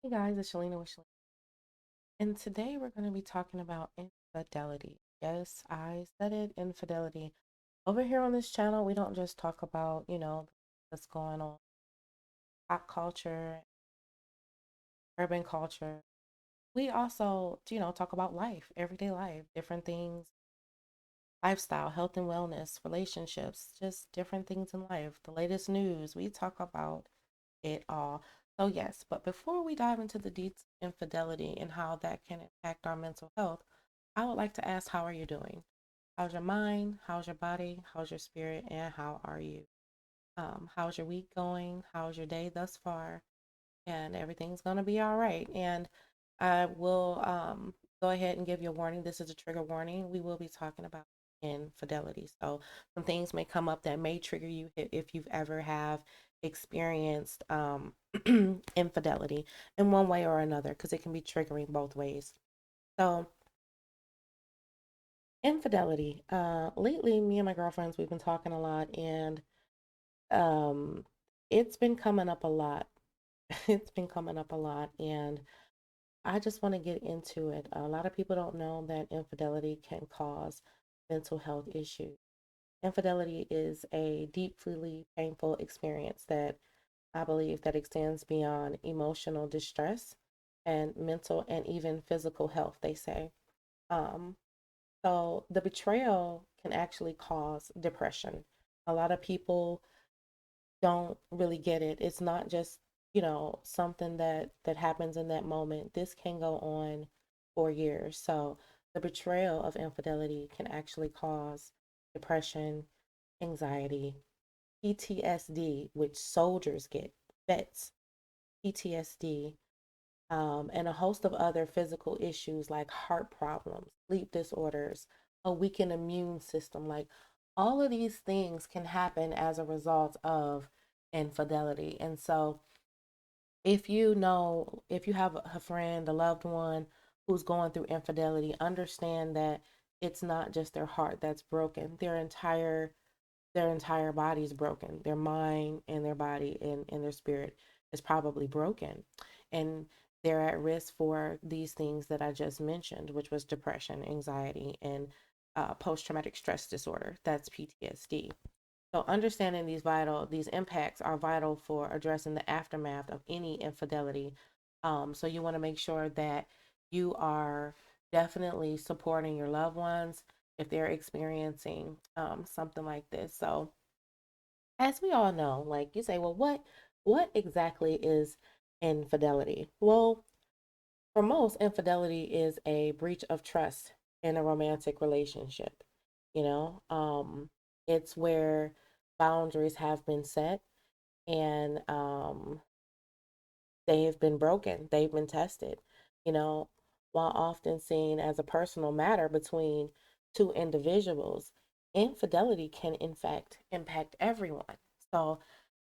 Hey guys, it's Shalina with Shalina. And today we're going to be talking about infidelity. Yes, I said it, infidelity. Over here on this channel, we don't just talk about, what's going on, pop culture, urban culture. We also, talk about life, everyday life, different things, lifestyle, health and wellness, relationships, just different things in life, the latest news. We talk about it all. So, yes, but before we dive into the deets of infidelity and how that can impact our mental health, I would like to ask, how are you doing? How's your mind? How's your body? How's your spirit? And how are you? How's your week going? How's your day thus far? And everything's going to be all right. And I will go ahead and give you a warning. This is a trigger warning. We will be talking about infidelity. So some things may come up that may trigger you if you've ever have experienced infidelity in one way or another, because it can be triggering both ways. So infidelity. Lately, me and my girlfriends, we've been talking a lot, and um, it's been coming up a lot. It's been coming up a lot, and I just want to get into it. A lot of people don't know that infidelity can cause mental health issues. Infidelity is a deeply painful experience that I believe that extends beyond emotional distress and mental and even physical health, they say. Um, so the betrayal can actually cause depression. A lot of people don't really get it. It's not just, something that happens in that moment. This can go on for years. So the betrayal of infidelity can actually cause depression, anxiety, PTSD, which soldiers get, vets, PTSD, and a host of other physical issues like heart problems, sleep disorders, a weakened immune system. Like all of these things can happen as a result of infidelity. And so, if you have a friend, a loved one who's going through infidelity, understand that it's not just their heart that's broken. Their entire body is broken. Their mind and their body and their spirit is probably broken. And they're at risk for these things that I just mentioned, which was depression, anxiety, and post traumatic stress disorder. That's PTSD. So understanding these impacts are vital for addressing the aftermath of any infidelity. So you want to make sure that you are definitely supporting your loved ones if they're experiencing something like this. So as we all know, like you say, well, what exactly is infidelity? Well, for most, infidelity is a breach of trust in a romantic relationship. You know, it's where boundaries have been set and they have been broken, they've been tested, you know, while often seen as a personal matter between two individuals. Infidelity can, in fact, impact everyone. So,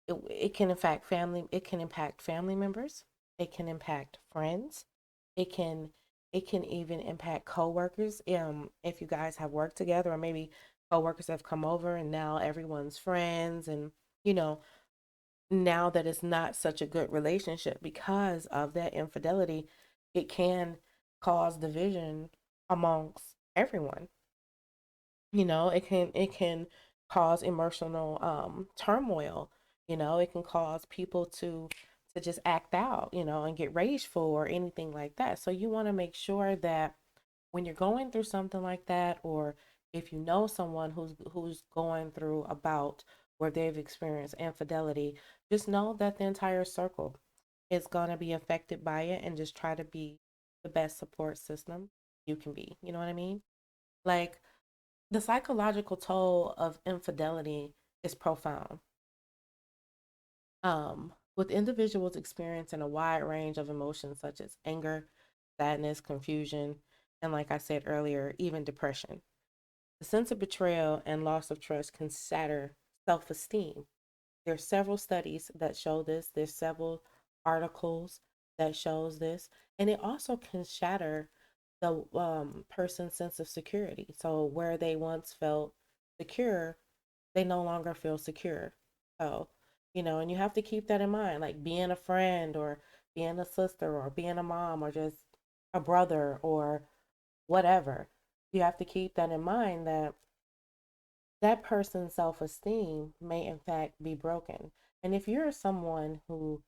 it can it can impact family members, it can impact friends, it can it can even impact coworkers. If you guys have worked together, or maybe coworkers have come over and now everyone's friends, and you know now that it's not such a good relationship because of that infidelity, it can cause division amongst everyone. It can cause emotional turmoil. It can cause people to just act out, and get rageful or anything like that. So you want to make sure that when you're going through something like that, or if you know someone who's going through a bout where they've experienced infidelity, just know that the entire circle is going to be affected by it, and just try to be the best support system you can be. You know what I mean? Like, the psychological toll of infidelity is profound. With individuals experiencing a wide range of emotions such as anger, sadness, confusion, and like I said earlier, even depression. The sense of betrayal and loss of trust can shatter self-esteem. There are several studies that show this. There's several articles that shows this, and it also can shatter the person's sense of security. So where they once felt secure, they no longer feel secure. So And you have to keep that in mind, like being a friend or being a sister or being a mom or just a brother or whatever. You have to keep that in mind that that person's self esteem may, in fact, be broken. And if you're someone who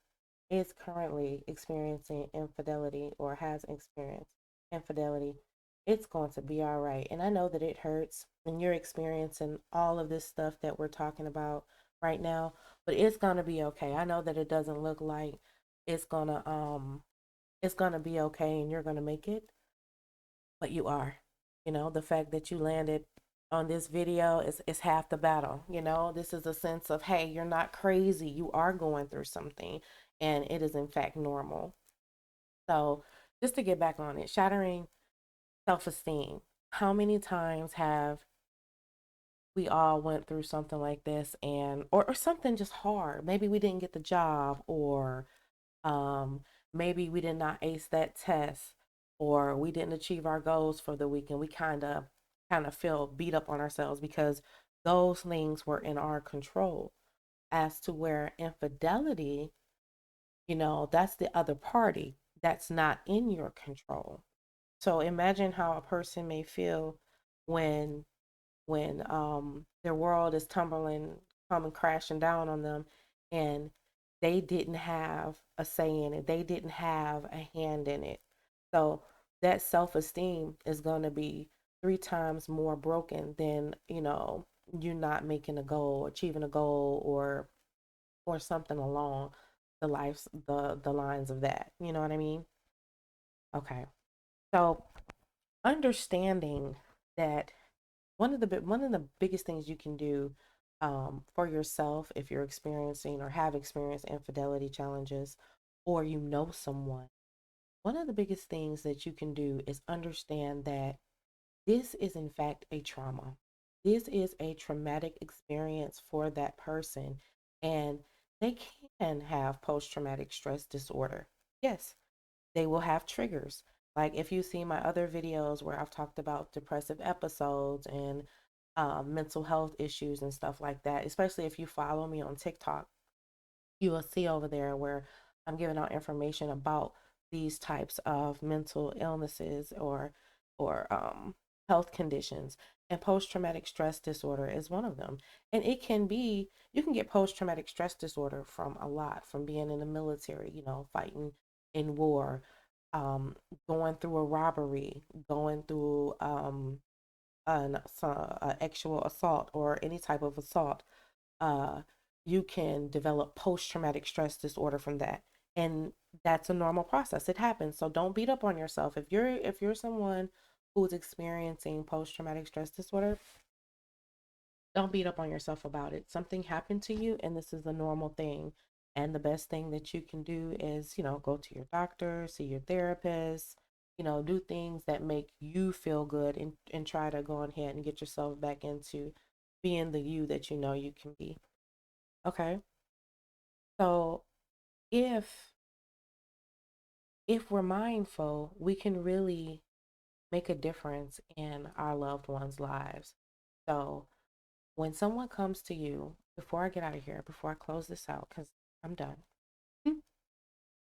is currently experiencing infidelity or has experienced infidelity, it's going to be all right. And I know that it hurts and you're experiencing all of this stuff that we're talking about right now, but it's going to be okay. I know that it doesn't look like it's going to it's going to be okay and you're going to make it, but you are. The fact that you landed on this video is half the battle. This is a sense of, hey, you're not crazy. You are going through something, and it is in fact normal. So, just to get back on it, shattering self esteem. How many times have we all went through something like this and or something just hard? Maybe we didn't get the job or um, maybe we did not ace that test, or we didn't achieve our goals for the week, and we kind of feel beat up on ourselves because those things were in our control. As to where infidelity, that's the other party that's not in your control. So imagine how a person may feel when their world is tumbling, coming crashing down on them, and they didn't have a say in it. They didn't have a hand in it. So that self-esteem is going to be three times more broken than you not making a goal, achieving a goal, or something along the lines of that. You know what I mean? Okay. So understanding that one of the biggest things you can do for yourself if you're experiencing or have experienced infidelity challenges, or someone, one of the biggest things that you can do is understand that this is in fact a trauma. This is a traumatic experience for that person, and they can have post-traumatic stress disorder. Yes, they will have triggers. Like if you see my other videos where I've talked about depressive episodes and mental health issues and stuff like that, especially if you follow me on TikTok, you will see over there where I'm giving out information about these types of mental illnesses or health conditions. And post traumatic stress disorder is one of them. And you can get post traumatic stress disorder from a lot, from being in the military, fighting in war, um, going through a robbery, going through an actual assault or any type of assault. uh, you can develop post traumatic stress disorder from that. And that's a normal process. It happens. So don't beat up on yourself. If you're someone who's experiencing post traumatic stress disorder, don't beat up on yourself about it. Something happened to you and this is a normal thing. And the best thing that you can do is, go to your doctor, see your therapist, do things that make you feel good and try to go ahead and get yourself back into being the you that you know you can be. Okay. So if if we're mindful, we can really make a difference in our loved ones' lives. So when someone comes to you, before I get out of here, before I close this out, because I'm done,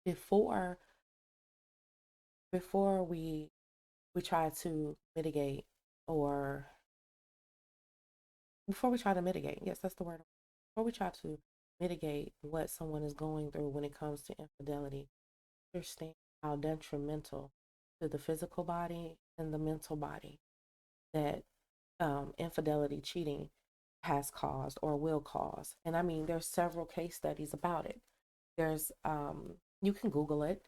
before before we try to mitigate or before we try to mitigate, yes, that's the word. Before we try to mitigate what someone is going through when it comes to infidelity, understand how detrimental to the physical body and the mental body that infidelity, cheating has caused or will cause. And I mean, there's several case studies about it. You can Google it,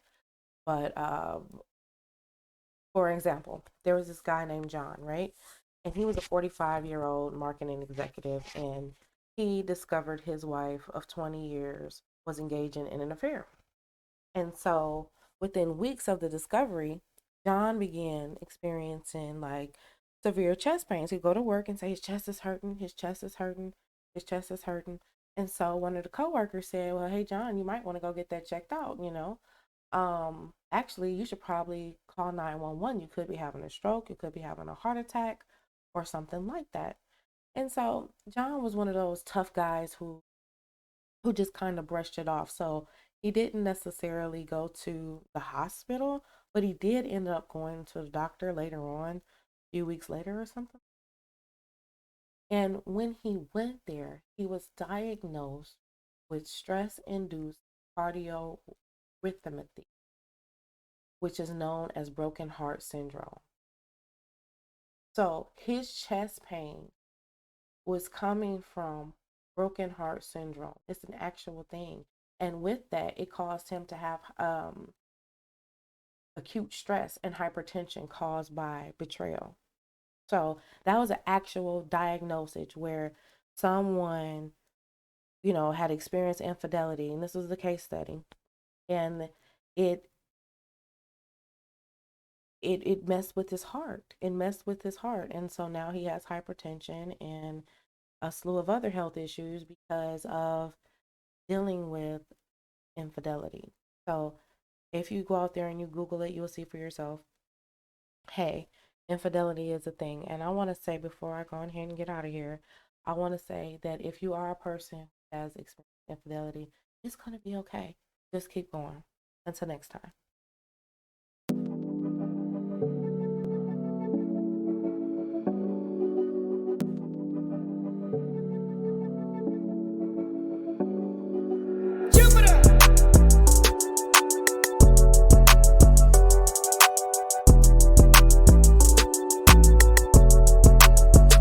but for example, there was this guy named John, right? And he was a 45-year-old marketing executive, and he discovered his wife of 20 years was engaging in an affair. And so within weeks of the discovery, John began experiencing like severe chest pains. He'd go to work and say his chest is hurting, his chest is hurting, his chest is hurting. And so one of the coworkers said, well, hey, John, you might want to go get that checked out. Actually, you should probably call 911. You could be having a stroke, you could be having a heart attack or something like that. And so John was one of those tough guys who who just kind of brushed it off. So he didn't necessarily go to the hospital, but he did end up going to the doctor later on, a few weeks later or something. And when he went there, he was diagnosed with stress induced cardiorhythmia, which is known as broken heart syndrome. So his chest pain was coming from broken heart syndrome. It's an actual thing. And with that, it caused him to have acute stress and hypertension caused by betrayal. So that was an actual diagnosis where someone, had experienced infidelity, and this was the case study, and it it messed with his heart. It messed with his heart, and so now he has hypertension and a slew of other health issues because of dealing with infidelity. So if you go out there and you Google it, you'll see for yourself, hey, infidelity is a thing. And I want to say before I go on here and get out of here, I want to say that if you are a person who has experienced infidelity, it's going to be okay. Just keep going. Until next time.